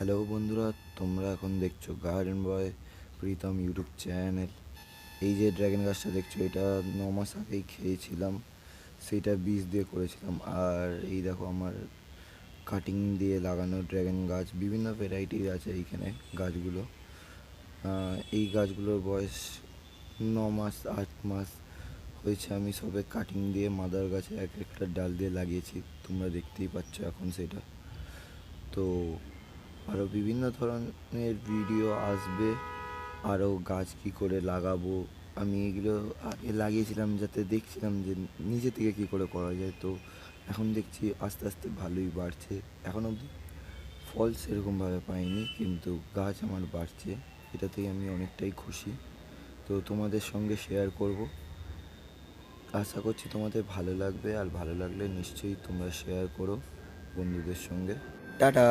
Hello বন্ধুরা, তোমরা এখন দেখছো গার্ডেন বয় প্রীতম ইউটিউব চ্যানেল। এই যে ড্রাগন গাছটা দেখছো, এটা 9 মাস আগেই খেয়েছিলাম, সেইটা বীজ দিয়ে করেছিলাম। আর এই দেখো আমার কাটিং দিয়ে লাগানো ড্রাগন গাছ, বিভিন্ন ভ্যারাইটির আছে এইখানে গাছগুলো। এই গাছগুলোর বয়স 9 মাস 8 মাস হয়েছে। আমি সবে কাটিং দিয়ে মাদার গাছে এক একটা ডাল দিয়ে লাগিয়েছি, তোমরা দেখতেই পাচ্ছ এখন সেটা। তো আরও বিভিন্ন ধরনের ভিডিও আসবে, আরও গাছ কী করে লাগাবো। আমি এগুলো আগে লাগিয়েছিলাম, যাতে দেখছিলাম যে নিজে থেকে কী করে করা যায়। তো এখন দেখছি আস্তে আস্তে ভালোই বাড়ছে। এখন অবধি ফল সেরকমভাবে পাইনি, কিন্তু গাছ আমার বাড়ছে, এটাতেই আমি অনেকটাই খুশি। তো তোমাদের সঙ্গে শেয়ার করব, আশা করছি তোমাদের ভালো লাগবে। আর ভালো লাগলে নিশ্চয়ই তোমরা শেয়ার করো বন্ধুদের সঙ্গে। টাটা।